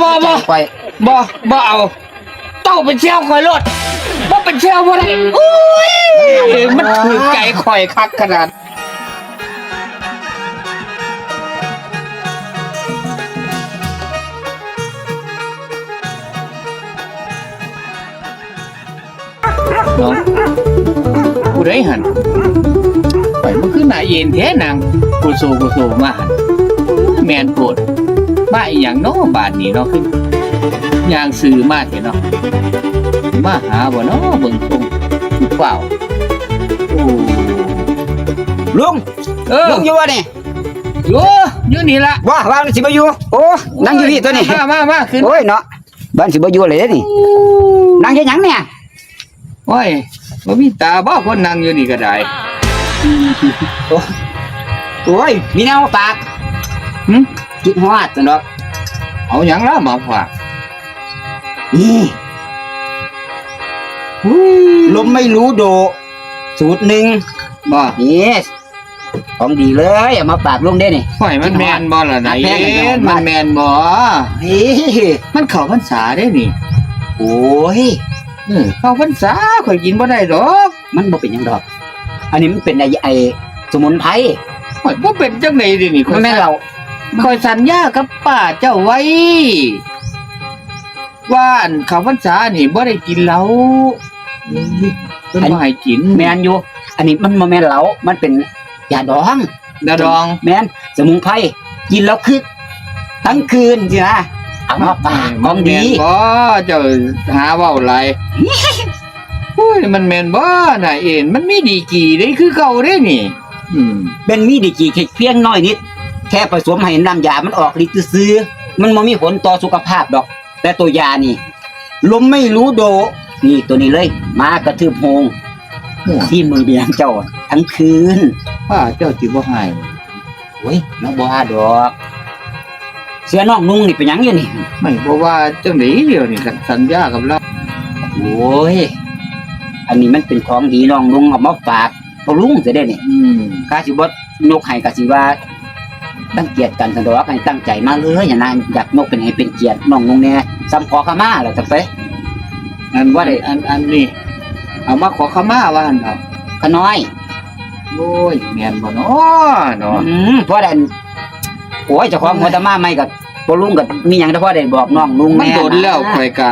บ่บ่เอาเต้าเป็นเชี่ยวคอยรถบ่เป็นเชี่ยวบ่ได้อุ้ยมันคือไก่คอยคักขนาดเนาะผู้ใดหันไปมันคือหน้าเย็นแท้นางกูโซมาหันแมนโปรดมาอีหยังเนาะบาดนี้เนาะคือย่างซื้อมาเถอะเนาะมาหาบ่เนาะเบิ่งทรงหรือเปล่าโอ้ ลุง ลุงอยู่วะนี่ อยู่นี่ละ ว่ามันสิบ่อยู่โอ้นั่งอยู่พี่ตัวนี้ มาขึ้น โอ้ยเนาะบ้านสิบ่อยู่เลยนี่นั่งเฮ็ดหยังเนี่ย โอ้ยบ่มีตาบ่คนนั่งอยู่นี่ก็ได้ โอ้ยมีแนวมาฝาก หึ คิดฮอดจังดอก เอาหยังล่ะมาฝาก นี่ลมไม่รู้โดสูตรหนึ่ง บ่ นี่ของดีเลยเอามาฝากลุงได้นี่ ห้อยมันแม่นบ่ล่ะไหน แม่น มันแม่นบ่ นี่ มันเข้าพรรษาได้นี่ โอ้ย เข้าพรรษาข่อยกินบ่ได้ดอก มันบ่เป็นหยังดอก อันนี้มันเป็นไอ้สมุนไพร ข่อยบ่เป็นจังได๋ดินี่ข่ มั อน ย แม่นเรา ข่อยสัญญากับป้าเจ้าไว้ ว่าอันเข้าพรรษานี่บ่ได้กินเหล้าเพิ่นบ่ให้กิน แมนอยู่ อันนี้มันบ่แม่นเหลามันเป็นยาดอง ดาดอง แมนสมุนไพรกินแล้วคึกทั้งคืนสินะเอามาฝากของดี แม่นบ่เจ้าหาเว้าหลายโอ้ยมันแม่นบ่น่ะเอ็นมันมีดีกี่ได้คือเก่าเด้นี่ เป็นมีดีกี่แค่เพียงน้อยนิด แค่ผสมให้น้ำยามันออกฤทธิ์ซื่อๆมันบ่มีผลต่อสุขภาพดอก แต่ตัวยานี่ ลมไม่รู้โด นี่ตัวนี้เลย มากระทืบโฮงที่มือเบียงเจ้าทั้งคืน ป้าเจ้าสิบ่ให้ โอ้ยแล้วบ่ว่าดอก เสื้อน้องนุ่งนี่เป็นหยังอยู่นี่ ไม่บ่ว่าจังได๋เดี๋ยวนี้คันสัญญากับเรา โอ้ย อันนี้มันเป็นของดีน้องนุ่งเอามาฝากบ่ลุงจะได้นี่กาสิบ่ยกให้กาสิว่าตั้งเกียรติกันสันดอกให้ตั้งใจมาเลยอย่านะอยากยกเป็นให้เป็นเกียรติน้องนุ่งแน่ซ้ำขอขมาแล้วจังไส อันว่าได้อันนี้เอามาขอขมาว่าหั่นครับ ขน้อย โอ้ยแม่นบ่เนาะเนาะ เพราะได้โอ้ยเจ้าของหัวตะมาใหม่ก็บ่ลุงก็มีหยังแต่พอได้บอกน้องนุ่ง มัน แน่ โดนแล้วข่อยก็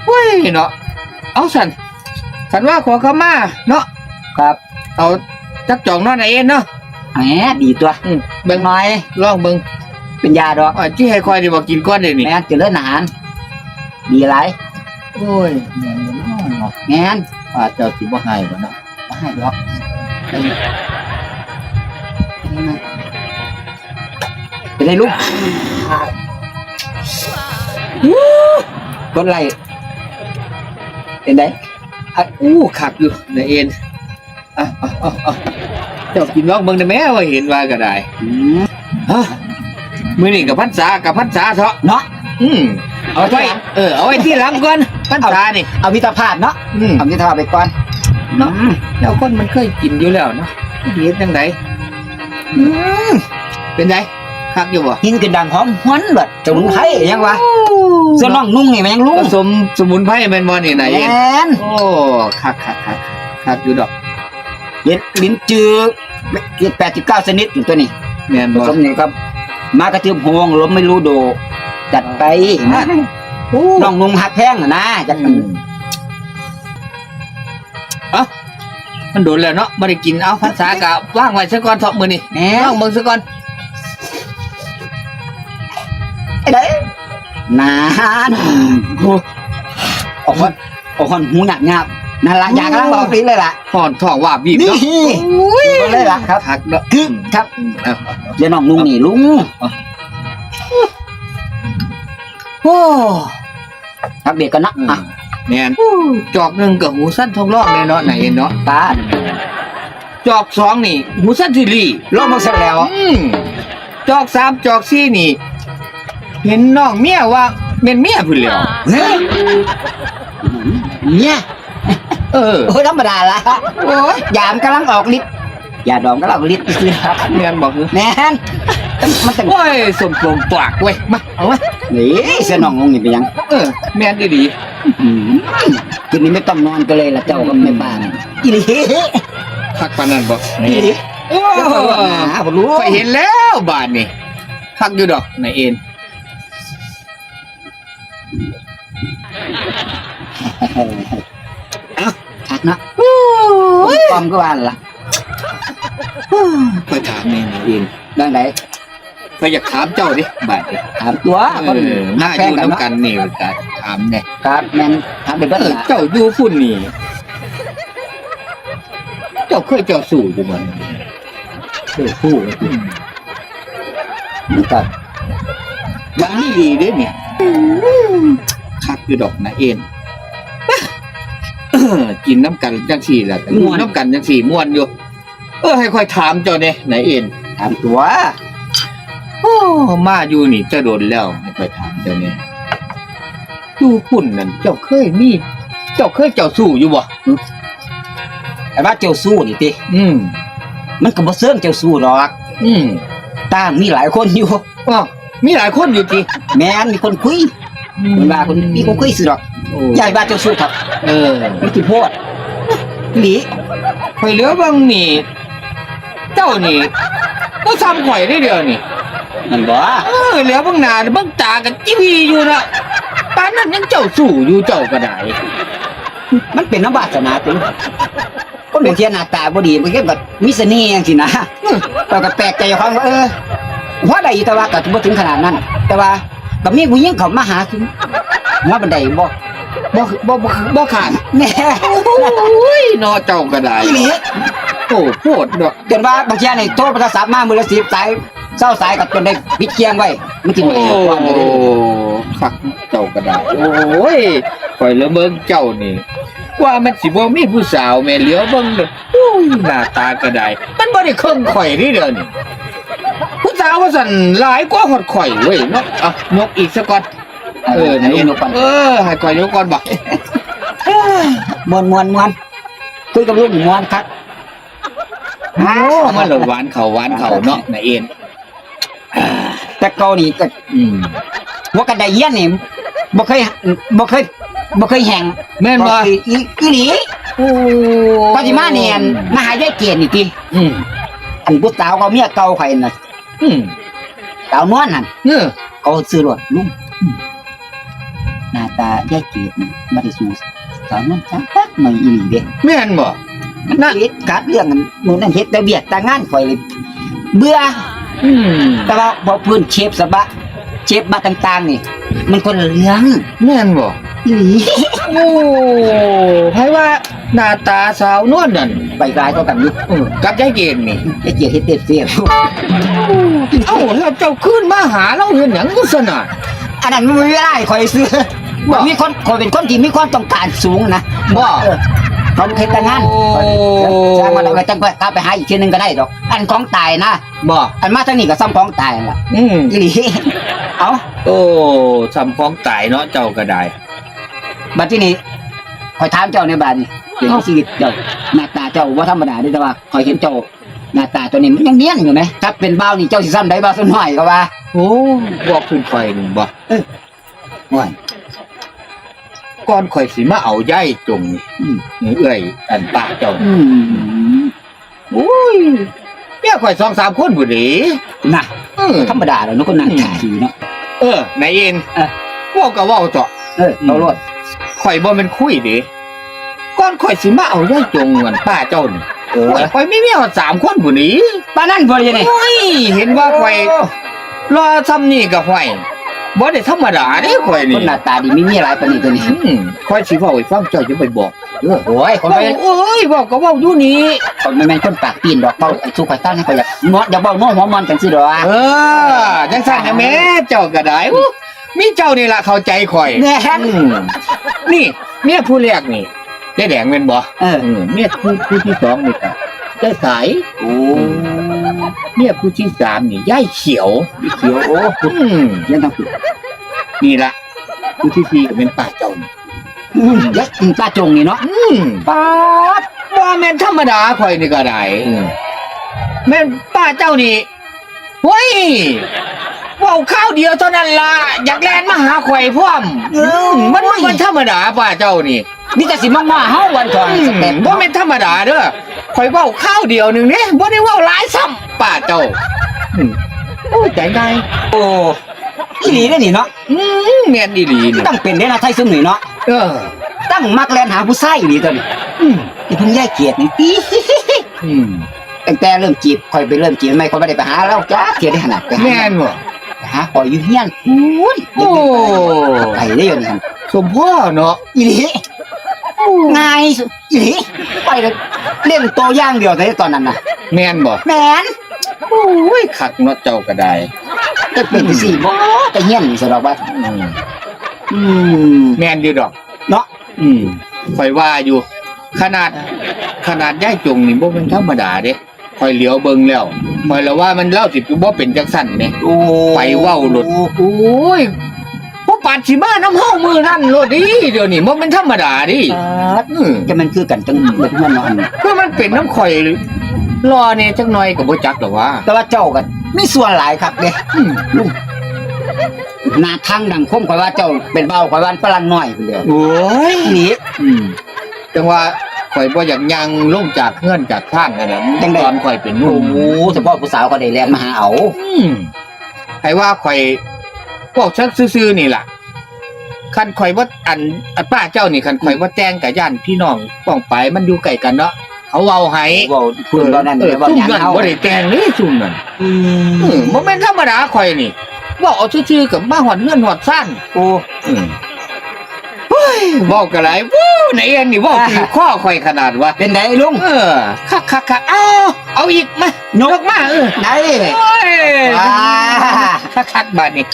เฮ้ยเนาะเอาสันว่าขอขมาเนาะ ครับ เอาจักจ่องเนาะนายเอ็นเนาะ แหมดีตัว เบิ่ง น้อย ลองเบิ่ง เป็นยาดอก ที่ให้คอยนี่บ่กินก่อนเด้นี่ แม่นเจริญอาหารดีหลาย โอ้ยแม่นบ่เนาะ แม่น ป้าเจ้าสิบ่ให้บ่เนาะ บ่ให้ดอกเป็นไรลูกกดไลค์เป็นได คักอยู่นายเอ็นเจ้ากินลองเบิ่งได้แม่ว่าเห็นว่าก็ได้ มื้อนี้กับพรรษาเถาะ เนาะ เอาไว้เอาไว้ที่หลังก่อนพรรษานี่ เอามิตรภาพเนาะเอามิตรภาพไปก่อน เนาะแล้วคนมันเคยกินอยู่แล้วเนาะเฮ็ดจังไดเป็นไงคักอยู่บ่ กินกระดังหอมหวนเบิดสมุนไพรยังวะเสื้อน้องนุ่งนี่มันยังลุง ผสมสมุนไพรแม่นบ่นี่นายเอ็น แม่น โอ้คักอยู่ดอก เย็ดลิ้นจืดเย็ด89ชนิดอยู่ตัวนี้ แม่น ผ บ่ สมนี่ครับ มากระเทียมโฮงลมไม่รู้โดจัดไปนะน้องนุ่งหักแพงนะจัด มันโดนแล้วเนาะบ่ได้กินเอาภาษากะว่างไว้ซะก่อนเถาะมื้อนี้ แหน่ ลองเบิ่งซะก่อน ไอ้เด้นานออกคนหูหนักงับนั่นละอยากกำลังบอกนี่เลยล่ะ ห่อนท้องว่าบบีบ นี่ เนาะ ก็เลยล่ะครับ คักเนาะ คือครับเดี๋ยวน้องนุ่งนี่ลุงโอ้พักเด็กกันนะอ่ะ แม่นจอกหนึงก็หูสั้นท้องร้องแน่เนาะนายเอ็นเนาะ ตา จอกสองนี่หูสั้นสิลี ลองมาเสร็จแล้ว จอกสามจอกสี่นี่ เห็นน้องเมียว่าเป็นเมียพุ่นแล้ว เฮ้ยเนี่ย โอ้ย ธรรมดาละโอ้ยยามกำลังออกฤทธิ์ยาดองกำลังออกฤทธิ์ซื้อครับ แม่นบอกคือ แม่น มันจัง โอ้ยสมปองปากเว้ยมาเอามา นี่เสื้อน้องงงนี่เป็นหยัง แม่นดี อืมคืนนี้ไม่ต้องนอนกันเลยล่ะเจ้ากับแม่บ้านอีหลี ๆคักปานนั้นบ่ อีหลี โอ้ หาบ่รู้ ไปเห็นแล้วบาดนี่คักอยู่ดอกนายเอ็น เอ้าชักเนาะปอมก็ว่าล่ะ ไปถามแม่นายเอ็น ดังไหน ไปอยากถามเจ้าดิบาดนี่ ถามตัวคน มาอ แฟน ยู่ กัน น้ำ เนาะ กันนี่ก็ถามแน่ ครับแม่นถามได้เบิดล่ะ เจ้าอยู่พุ่นนี่เจ้าเคยเจ้าสู่อยู่บ่ เด้อผู้มันก็ ยังนี่ดีเด้นี่คักอยู่ดอกนายเอ็น กินน้ำกันจังสี่แหละม่วนน้ำกันจังสี่ม่วนอยู่ให้ค่อยถามเจ้าเนี่ยนายเอ็น ถามตัว โอ้มาอยู่นี่จะโดนแล้วให้ค่อยถามเจ้าเนี่ยอยู่พุ่นนั่นเจ้าเคยมีเจ้าเคยเจ้าสู้อยู่บ่ ไอ้ว่าเจ้าสู้นี่ติ มันก็บ่เซิงเจ้าสู้หรอก อืม ตามมีหลายคนอยู่ อ้าวมีหลายคนอยู่ติ แม่นมีคนคุยมันว่าคนมีคนคุยสิดอก โอ้ ยายว่าเจ้าสู้ครับ มันกี่โพดหลี ข่อยเหลือเบางนี่ เจ้านี่ก็ทำข่อยได้เดียวนี่ มันบ่ เหลือเบางหน้าเบางตากันจีวีอยู่นะปานนั้นยังเจ้าสู้อยู่เจ้าก็ได้ มันเป็นน้ำบาสนาติคนบางทีหน้าตาบ่ดีมันก็แบบมีเสน่ห์จังซี่นะเราก็แปลกใจอยู่ครับว่าว่าได้อยู่แต่ว่าก็บ่ถึงขนาดนั้น แต่ว่าก็มีผู้หญิงเข้ามาหาถึงหัวบันไดบ่ บ่ขาด แน่ โอ้ยนอเจ้าก็ได้ อีหลี โอ้โพดดอก จนว่าบางทีนี่โทรโทรศัพท์มามื้อละ10สายเช้าสายกับจนได้ปิดเคียงไว้มันสิบ่ โอ้ ได้ความเลย คักเจ้าก็ได้โอ้ยข่อยเหลือเบิ่งเจ้านี่ว่ามันสิบ่มีผู้สาวแม่เหลียวเบิ่งเด้อโอ้ยหน้าตาก็ได้มันบ่ได้เครื่องข่อยนี่เด้อนี่ผู้สาวว่าสั่นหลายกว่าฮอดข่อยเว้ยเนาะอ่ะยกอีกซะก่อนไหน นกปัน ให้ข่อยยกก่อนบ่ มวนคุยกับลูกมวนครับ โอ้มันหวานเขาเนาะนายเอ็น แต่เกานี่ก็ หัวกระไดเยี่ยนนี่บ่เคยแห้ง แม่นบ่ อีหลี โอ้ ปัจจุบันนี่มาหายายเกียรตินี่ติ อืม อันผู้สาวเขาเมียเก่าใครน่ะ อืม สาวนวลนั่น เออ เขาซื้อรถลุงหน้าตายายเกียรตินี่บ่ได้สู้สาวนวลจักหน่อยอีหลีเด้ แม่นบ่ มันเฮ็ดกัดเรื่องนู้นนั่นเฮ็ดแต่เบียดแต่งานข่อยเลยเบื่อ อืม แต่ว่าพอพื้นเชฟสะบะเชฟบะต่างๆนี่ มันคนละเรื่อง แม่นบ่ อีหลี โอ้ให้ว่าหน้าตาสาวนวลนั่น ไปกลายเท่ากันอยู่ กับยายเกณฑ์นี่ ยายเกียรติเฮ็ดเต็มเสีย เอ้าแล้วเจ้าขึ้นมาหาเราเห็นหยังอยู่ซะน่ะ อันนั้นมันไม่ได้ข่อยซื้อ บ่ มีคนข่อยเป็นคนที่มีความต้องการสูงนะ บ่ เขาเฮ็ดแต่งาน โอ้ จ้างมาแล้วก็จังก็ไปหาอีกทีนึงก็ได้ดอก อันของตายนะ บ่ อันมาทางนี้ก็ซ้ำของตายนั่นล่ะ อืม อีหลีเอ้า โอ้ทำของตายเนาะเจ้าก็ได้ บัดทีนี้ข่อยถามเจ้าในบ้านนี่เป็นชีวิตเจ้าหน้าตาเจ้าบ่ธรรมดาเด้อแต่ว่าข่อยเห็นเจ้าหน้าตาตัวนี้มันยังเนียนอยู่ไหมถ้าเป็นบ่าวนี่เจ้าสิซ้ำได้บ่าวสักหน่อยก็ว่า โอ้บอกขึ้นข่อยนี่บ่ โอ้ย ก่อนข่อยสิมาเอาย่ายจงนี่เอ้ยอันป้าเจ้า อืม โอ้ยเมียข่อย2-3คนพุ่นเด้ น่ะธรรมดาแล้วเนาะคนนั่งถ่ายอยู่เนาะ นายเอ็น เออ เว้าก็เว้าเถาะ เอาโลด ข่อยบ่แม่นคุยเด้ก่อนข่อยสิมาเอาย่ายจงอันป้าเจ้านี่ข่อยมีเมียฮอด3คนพุ่นนี่ ปานนั้นบ่ได้นี่ โอ้ยเห็นว่าข่อยรอซ้ำนี่ก็ห้วยบ่ได้ธรรมดาเด้ข่อย ค นี่ นหน้าตาดีมีหลายปานนี้ตัวนี้ ข่อยสิเว้าให้ฟังเจ้าจะไปบอก โอ้ยคน เว้า ไป เอ้ยเว้าก็เว้าอยู่นี่ คนไม่แม่นคนปากปีนดอกเป้าสู้ข่อยตั้งให้ข่อยอยากเนาะอย่าเว้าน้อหัวมันจังซี่ดอก จังซั่นนะแม่เจ้าก็ได้อู้มีเจ้านี่ล่ะเข้าใจข่อย แน่ นี่เมียผู้แรกนี่ยายแดงแม่นบ่เมียผู้ที่สองนี่ก็ยายสาย โอ้ เมียผู้ที่สามนี่ยายเขียว เขียวโอ้ ยังต้องฝึก นี่ล่ะผู้ที่สี่ก็เป็นป้าเจ้านี่ ยักษ์ป้าจงนี่เนาะ ป้าดบ่แม่นธรรมดาข่อยนี่ก็ได้แม่นป้าเจ้านี่ เฮ้ยเว้าข้าวเดียวเท่านั้นล่ะอยากแล่นมาหาข่อยพร้อมมันธรรมดาป่าเจ้านี่ นี่จะสิมาเฮาวันทองสเต็ป บ่แม่นธรรมดาเด้อข่อยเว้าข้าวเดียวหนึงเด้บ่ได้เว้าหลายซ้ำป่าเจ้าโอ้ยใจง่าย โอ้อีหลีได้อนี่เนาะ แม่นอีหลีนี่ ต้องเป็นได้นะไทยซุ่มนี่เนาะ เออ ตั้งมักแลนหาผู้ชายอีหลีตัวนี้ อืม ที่เพิ่งย้ายเกียรตินี่ อืม ตั้งแต่เริ่มจีบข่อยไปเริ่มจีบไม่ค่อยบ่ได้ไปหาเราจ้าเกียรติได้ขนาดไปหา แม่นบ่ ไปหาข่อยอยู่เฮียนพูน โอ้ ไปได้อยู่นี่ครับ สมพ่อเนาะ อีหลีง่ายสุดอีหลีไปเลยเล่นตัวอย่างเดียวแต่ตอนนั้นน่ะ แม่นบ่ แมน โอ้ยคักเนาะเจ้าก็ได้ จะเป็นสิบ่แต่เฮียนสำหรับว่า อืม อืม แม่นอยู่ดอก เนาะ ข่อยว่าอยู่ ขนาดย่ายจงนี่บ่เป็นธรรมดาเด้ข่อยเหลียวเบิ่งแล้วข่อยละว่ามันเล่าสิบ่เป็นจังซั่นเด้ โอ้ ไปเว้าหลุด โอ้ยผู้ปาดสิมาน้ำเฮามือนั่นโลดดิเดี๋ยวนี้บ่เป็นธรรมดาดิ จะมันคือกันจังเหมือนมันเนาะอันนี้ คือมันเป็นน้ำข่อยรอเนี่ยจักหน่อยก็บ่จักหรอกว่า แต่ว่าเจ้าก็มีส่วนหลายครับเด้ลุงหน้าทางดังคมข่อยว่าเจ้าเป็นเบาข่อยว่าฝรั่งน้อยพุ่นเดียว โอ้ย อีหลี จังว่าข่อยบ่อยากยังลงจากเงื่อนจากข้างนั่นน่ะตอนข่อยเป็นห โอ้ นุ่ม โหเฉพาะผู้สาวก็ได้แลนมาหาเอา ให้ว่าข่อยพวกชักซื่อๆนี่ล่ะคันข่อยว่าอันป้าเจ้านี่คันข่อยว่าแจ้งกับย่านพี่น้องป้องไปมันอยู่ใกล้กันเนาะเขาเว้าให้ เว้าพูดบ่นั่น เออ เว้า ซุ่ม หยัง นั่น เฮา บ่ได้แต่งเลยซุ่มนั่น อืม บ่แม่นธรรมดาข่อยนี่เว้าเอาซื่อๆกับมาหอดเงินหอดซ่าน โอ้ เฮ้ยเว้าก็หลายวู้ไหนอันนี่เว้าถือข้อข่อยขนาดว่า เป็นไดลุง คักเอาอีกมายกมาไหน โอ้ย ว้า คักบัดนี้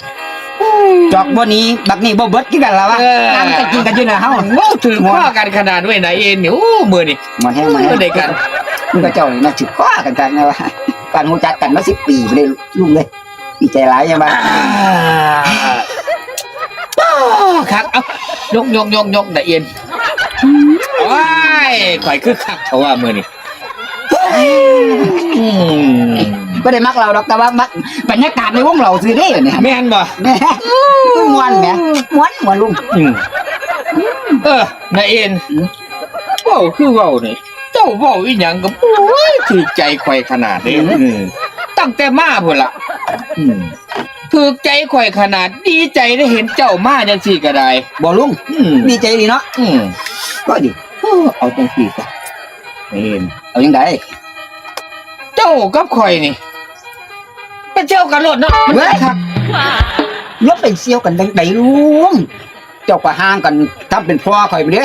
จอกบ่นี้บักนี้บ่เบิดคือกันล่ะวะนั่งกันกินกันอยู่น่ะเฮา เว้าถือข้อกันขนาดไว้ไหนเอ็นนี่โอ้มื้อนี่ มันแห้งมันแห้ง ได้กัน มันก็เจ้านี่นะถือข้อกันกันนะว่าการรู้จักกันมา10 ปีบ่ได้ลุงเลยดีใจหลายยังบ่า คักเอายกได้เอ็นว้ายข่อยคือคักเท่าว่ามื้อนี่ บ่ได้มักเราดอกแต่ว่ามักบรรยากาศในวงเราซื่อเด้เนี่ย แม่นบ่ แหม่ม่วนแหมม่วนลุง นายเอ็นเว้าคือเว้านี่เจ้าเว้าอีหยังก็โอ้ยถูกใจข่อยขนาดนี้ตั้งแต่มาพุ่นล่ะถูกใจข่อยขนาดดีใจได้เห็นเจ้ามาจังซี่ก็ได้ บ่ลุงดีใจดีเนาะ ก็ดี เอาจังซี่ซะนายเอ็น เอาจังได๋ เจ้ากับข่อยนี่ไปเที่ยวกันโลดเนาะมันคัก ลบไปเซี่ยวกันจังได๋ลุงเจ้าก็ห่างกันทำเป็นพ่อข่อยไปเด้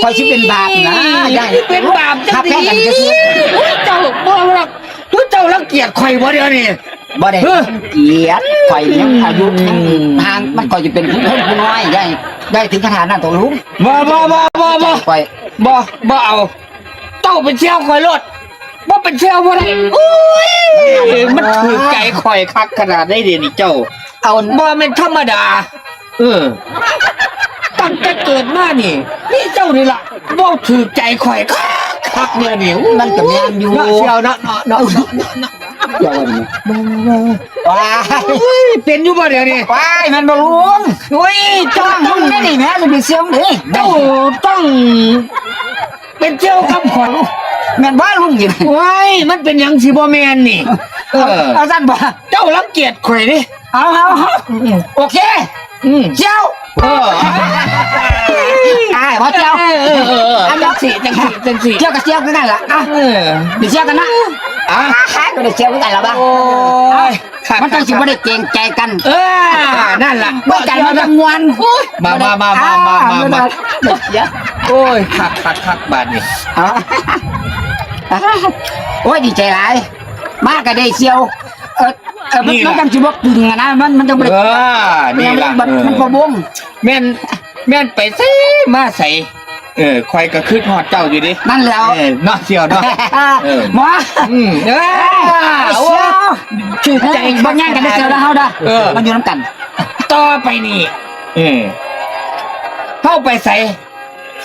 ข่อยสิเป็นบาปนะยาย เป็นบาปจัง ถ้าแพ้ ซี่ กันจะเสีย เจ้าบ่รักเจ้ารังเกียจข่อยบ่เดี๋ยวนี้ บ่ได้เกลียดข่อยยังอายุห่างมันก็จะเป็นผู้น้อยได้ถึงขนาดนั้นตัวลุง บ่ ข่อย บ่เอาเจ้าเป็นเชี่ยวข่อยรถบ่เป็นเชี่ยวบ่ได้โอ้ยมันถือใจข่อยคักขนาดได้เดี๋ยวนี้เจ้า เอา บ่แม่นธรรมดาตั้งแต่เกิดมานี่เจ้านี่ล่ะบ่ถือใจข่อยคักเนี่ยนี่ มันก็แม่นอยู่ เนาะเชี่ยวเนาะ เดี๋ยววันนี้ว้าย เป็นอยู่บ่เดี๋ยวนี้ ว้ายมันบ่ลุง โอ้ย จ้องลุงได้นี่แม่จะไปเสียงดิ เจ้าต้องเป็นเชี่ยวกับข่อย แม่นบ่ลุงอยู่ ว้ายมันเป็นหยังสิบ่แม่นนี่เอาซั่นบ่ เจ้ารังเกียจข่อยดิ เอาโอเคเจ้าบ่เจ้าอันจังสิ เจ้ากับเจ้าคือกันล่ะอ่ะเดี๋ยวเจ้ากันนะก็ได้เจ้าคือกันล่ะบ่มันต้องสิบ่ได้เกรงใจกัน นั่นล่ะ บ่ใจมันจะมวน มาโอ้ยคักบาดนี่ โอ้ยดีใจหลายมาก็ได้เชียวมันจังสิบ่กึ่งนะมันจะบ่ได้ นี่ล่ะ มันบ่บง แม่นไปใส่มาใส่ข่อยก็คิดฮอดเจ้าอยู่ดิ นั่นแล้ว เนาะเชียวเนาะ หมอ เชียว ชื่อใจบ่ย่างกันได้เชียวแล้วเฮาเด้อมันอยู่นำกัน ต่อไปนี่เข้าไปใส่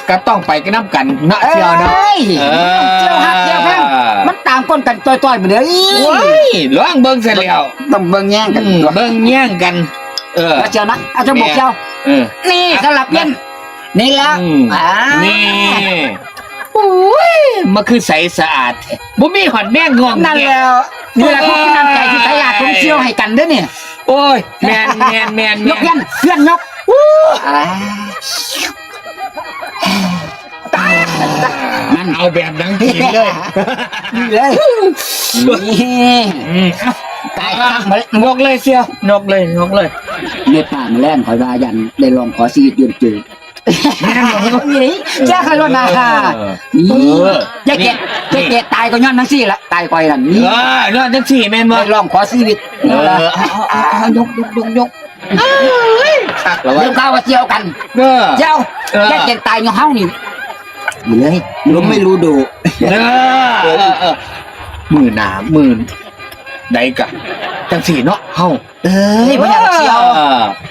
ก็ต้องไปกันน้ำกันเนาะเชียวเนาะ เจ้าฮักเจ้าแพงมัน ตามก้นกันต้อยๆไปเลย โอ้ยลองเบิ่งซะแล้ว ต้องเบิ่งแย่งกัน เบิ่งแย่งกัน แล้วเจ้านะอาจจะบอกเจ้า เออ นี่สลับเย็นนี่แล้ว นี่โอ้ยมันคือใสสะอาดแท้บ่มีหอดแม่งงอง นั่นแล้วนี่แหละพวกที่นำใจที่ใส่ยาคงเชี่ยวให้กันเด้อเนี่ย โอ้ยแมน ยกเย็นเพื่อนยกนั่น เอาแบบดังกินเลย นี่เลยนี่ตายข้างมา นกเลยเชียวนกเลย เนื้อป่ามาแล่นคอยว่ายันได้ลองขอชีวิตยืนจืดนี่แจ้าใครรถนานี่ยายเกดตายก็ย้อนทั้งสี่ละตายก่อยนั่นนี่ นอนจังสี่แม่นบ่ ได้ลองขอชีวิตยกเรื่องข้าวว่าเจียวกันเจ้ายายเกดตายย้อนเฮานี่เลยลุงไม่รู้ดู มือหนามือใดกะจังสี่เนาะเฮา เอ้ยบ่อยากเจียว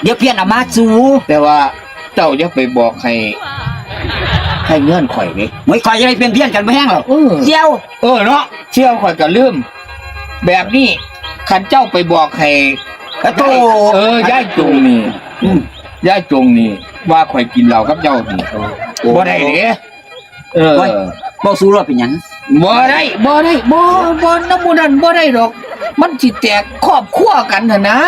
เดี๋ยวเพี้ยนเอามาจู แต่ว่าเจ้าอย่าไปบอกให้เงื่อนข่อยนี่ ไม่คอยจะได้เพี้ยนกันไม่แห้งหรอกเจียว เนาะเชี่ยวข่อยก็ลืมแบบนี้คันเจ้าไปบอกให้ โต ย่ายจงนี่ย่ายจงนี่ว่าข่อยกินเหล้ากับเจ้านี่บ่ได้เด้บ่สู้รอดเป็นหยัง บ่ได้น้ำมูนั้นบ่ได้ดอก มันสิแตกครอบครัวกันหั่นนะ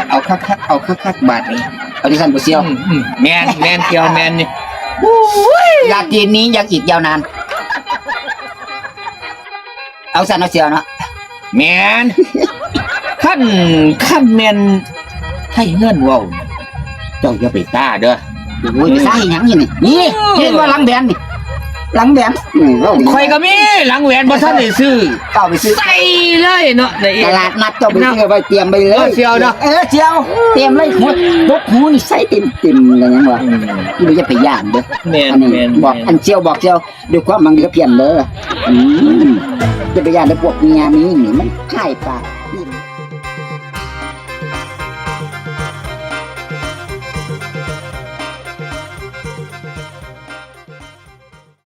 เอาคักบาดนี้ เอาดิฉันบ่เจียว แม่นเจียวแม่นนี่ อยากกินนี้อยากอีกยาวนานเอาสันเอาเจียวเนาะ แม่นขั้นแม่นให้เงินเว้าเจ้าอย่าไปต้าเด้อ โอ้ยไปซ่าให้หยังนี่เห็นว่าหลังแบนนี่หลังแบน ข่อยก็มีหลังแหวนบ่ทันได้ซื้อ เจ้าไปซื้อ ใส่เลยเนาะ ตลาดนัดเจ้าไปซื้อไปเตรียมไปเลย เจียวเนาะ เจียวเตรียมเลยหัวบกหูนี่ใส่เต็มอะไรยังวะนี่ไม่จะไปย่านเด้อ แม่น อันนี้บอกอันเจียวบอกเจียวด้วยความมังกรเพียนเด้อจะไปย่านได้พวกเมียนี้นี่มันค่ายปาก